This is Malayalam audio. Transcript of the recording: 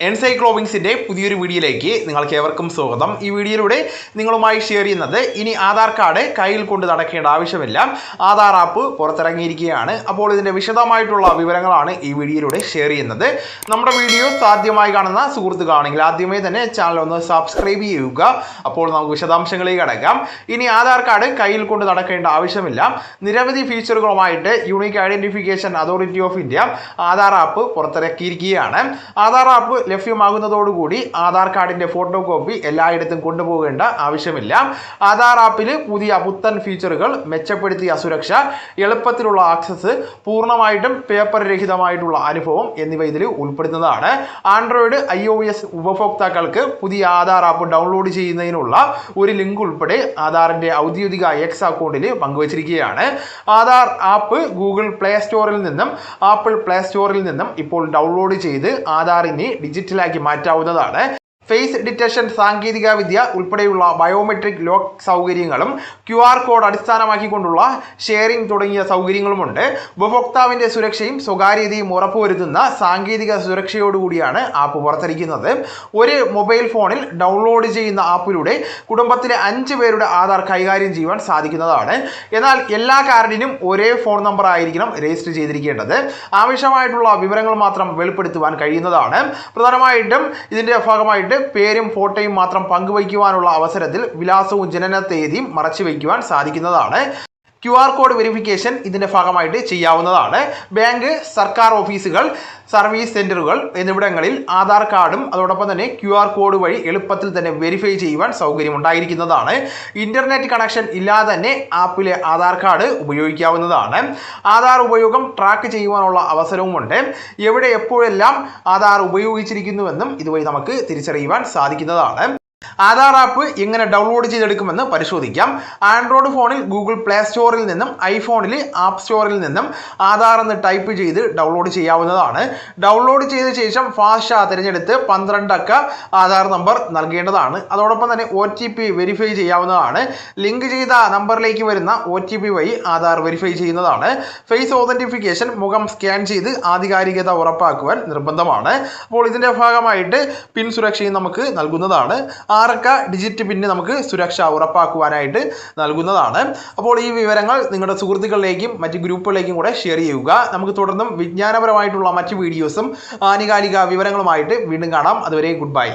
എൻസൈക്ലോബിങ്സിൻ്റെ പുതിയൊരു വീഡിയോയിലേക്ക് നിങ്ങൾക്ക് ഏവർക്കും സ്വാഗതം. ഈ വീഡിയോയിലൂടെ നിങ്ങളുമായി ഷെയർ ചെയ്യുന്നത് ഇനി ആധാർ കാർഡ് കയ്യിൽ കൊണ്ട് നടക്കേണ്ട ആവശ്യമില്ല. ആധാർ ആപ്പ് പുറത്തിറങ്ങിയിരിക്കുകയാണ്. അപ്പോൾ ഇതിൻ്റെ വിശദമായിട്ടുള്ള വിവരങ്ങളാണ് ഈ വീഡിയോയിലൂടെ ഷെയർ ചെയ്യുന്നത്. നമ്മുടെ വീഡിയോസ് ആദ്യമായി കാണുന്ന സുഹൃത്തുക്കളാണെങ്കിൽ ആദ്യമേ തന്നെ ചാനൽ ഒന്ന് സബ്സ്ക്രൈബ് ചെയ്യുക. അപ്പോൾ നമുക്ക് വിശദാംശങ്ങളിലേക്ക് കടക്കാം. ഇനി ആധാർ കാർഡ് കയ്യിൽ കൊണ്ട് നടക്കേണ്ട ആവശ്യമില്ല. നിരവധി ഫീച്ചറുകളുമായിട്ട് unique identification authority of India Aadhaar app പുറത്തിറക്കിയിരിക്കുകയാണ്. ആധാർ ആപ്പ് ലഭ്യമാകുന്നതോടുകൂടി ആധാർ കാർഡിന്റെ ഫോട്ടോ കോപ്പി എല്ലായിടത്തും കൊണ്ടുപോകേണ്ട ആവശ്യമില്ല. ആധാർ ആപ്പിൽ പുതിയ പുത്തൻ ഫീച്ചറുകൾ, മെച്ചപ്പെടുത്തിയ സുരക്ഷ, എളുപ്പത്തിലുള്ള ആക്സസ്, പൂർണ്ണമായിട്ടും പേപ്പർ രഹിതമായിട്ടുള്ള അനുഭവം എന്നിവ ഇതിൽ ഉൾപ്പെടുന്നതാണ്. ആൻഡ്രോയിഡ് iOS ഉപഭോക്താക്കൾക്ക് പുതിയ ആധാർ ആപ്പ് ഡൗൺലോഡ് ചെയ്യുന്നതിനുള്ള ഒരു ലിങ്ക് ഉൾപ്പെടെ ആധാറിന്റെ ഔദ്യോഗിക എക്സ് അക്കൗണ്ടിൽ പങ്കുവച്ചിരിക്കുകയാണ്. ആധാർ ആപ്പ് ഗൂഗിൾ പ്ലേ സ്റ്റോറിൽ നിന്നും ആപ്പിൾ പ്ലേ സ്റ്റോറിൽ നിന്നും ഇപ്പോൾ ഡൗൺലോഡ് ചെയ്ത് ആധാറിനെ ഡിജിറ്റലാക്കി മാറ്റാവുന്നതാണ്. ഫേസ് ഡിറ്റക്ഷൻ സാങ്കേതിക വിദ്യ ഉൾപ്പെടെയുള്ള ബയോമെട്രിക് ലോക്ക് സൗകര്യങ്ങളും QR കോഡ് അടിസ്ഥാനമാക്കിക്കൊണ്ടുള്ള ഷെയറിംഗ് തുടങ്ങിയ സൗകര്യങ്ങളുമുണ്ട്. ഉപഭോക്താവിൻ്റെ സുരക്ഷയും സ്വകാര്യതയും ഉറപ്പുവരുത്തുന്ന സാങ്കേതിക സുരക്ഷയോടുകൂടിയാണ് ആപ്പ് പുറത്തിറക്കുന്നത്. ഒരു മൊബൈൽ ഫോണിൽ ഡൗൺലോഡ് ചെയ്യുന്ന ആപ്പിലൂടെ കുടുംബത്തിലെ 5 പേരുടെ ആധാർ കൈകാര്യം ചെയ്യുവാൻ സാധിക്കുന്നതാണ്. എന്നാൽ എല്ലാ കാർഡിനും ഒരേ ഫോൺ നമ്പർ ആയിരിക്കണം രജിസ്റ്റർ ചെയ്തിരിക്കേണ്ടത്. ആവശ്യമായിട്ടുള്ള വിവരങ്ങൾ മാത്രം വെളിപ്പെടുത്തുവാൻ കഴിയുന്നതാണ്. പ്രധാനമായിട്ടും ഇതിൻ്റെ ഭാഗമായിട്ട് പേരും ഫോട്ടോയും മാത്രം പങ്കുവയ്ക്കുവാനുള്ള അവസരത്തിൽ വിലാസവും ജനന തീയതിയും മറച്ചു വയ്ക്കുവാൻ സാധിക്കുന്നതാണ്. QR കോഡ് വെരിഫിക്കേഷൻ ഇതിൻ്റെ ഭാഗമായിട്ട് ചെയ്യാവുന്നതാണ്. ബാങ്ക്, സർക്കാർ ഓഫീസുകൾ, സർവീസ് സെന്ററുകൾ എന്നിവിടങ്ങളിൽ ആധാർ കാർഡും അതോടൊപ്പം തന്നെ QR കോഡ് വഴി എളുപ്പത്തിൽ തന്നെ വെരിഫൈ ചെയ്യുവാൻ സൗകര്യമുണ്ടായിരിക്കുന്നതാണ്. ഇന്റർനെറ്റ് കണക്ഷൻ ഇല്ലാതെ തന്നെ ആപ്പിലെ ആധാർ കാർഡ് ഉപയോഗിക്കാവുന്നതാണ്. ആധാർ ഉപയോഗം ട്രാക്ക് ചെയ്യുവാനുള്ള അവസരവുമുണ്ട്. എവിടെ എപ്പോഴെല്ലാം ആധാർ ഉപയോഗിച്ചിരിക്കുന്നുവെന്നും ഇതുവഴി നമുക്ക് തിരിച്ചറിയുവാൻ സാധിക്കുന്നതാണ്. ആധാർ ആപ്പ് എങ്ങനെ ഡൗൺലോഡ് ചെയ്തെടുക്കുമെന്ന് പരിശോധിക്കാം. ആൻഡ്രോയിഡ് ഫോണിൽ ഗൂഗിൾ പ്ലേ സ്റ്റോറിൽ നിന്നും ഐഫോണിൽ ആപ്പ് സ്റ്റോറിൽ നിന്നും ആധാർ എന്ന് ടൈപ്പ് ചെയ്ത് ഡൗൺലോഡ് ചെയ്യാവുന്നതാണ്. ഡൗൺലോഡ് ചെയ്ത ശേഷം ഫാസ്റ്റാ തിരഞ്ഞെടുത്ത് 12 അക്ക ആധാർ നമ്പർ നൽകേണ്ടതാണ്. അതോടൊപ്പം തന്നെ OTP വെരിഫൈ ചെയ്യാവുന്നതാണ്. ലിങ്ക് ചെയ്ത നമ്പറിലേക്ക് വരുന്ന OTP വഴി ആധാർ വെരിഫൈ ചെയ്യുന്നതാണ്. ഫേസ് ഓതന്റിഫിക്കേഷൻ, മുഖം സ്കാൻ ചെയ്ത് ആധികാരികത ഉറപ്പാക്കുവാൻ നിർബന്ധമാണ്. അപ്പോൾ ഇതിൻ്റെ ഭാഗമായിട്ട് പിൻ സുരക്ഷയും നമുക്ക് നൽകുന്നതാണ്. 6 അക്ക ഡിജിറ്റ് പിന്ന് നമുക്ക് സുരക്ഷ ഉറപ്പാക്കുവാനായിട്ട് നൽകുന്നതാണ്. അപ്പോൾ ഈ വിവരങ്ങൾ നിങ്ങളുടെ സുഹൃത്തുക്കളിലേക്കും മറ്റ് ഗ്രൂപ്പുകളിലേക്കും കൂടെ ഷെയർ ചെയ്യുക. നമുക്ക് തുടർന്നും വിജ്ഞാനപരമായിട്ടുള്ള മറ്റ് വീഡിയോസും ആനുകാലിക വിവരങ്ങളുമായിട്ട് വീണ്ടും കാണാം. അതുവരെ ഗുഡ് ബൈ.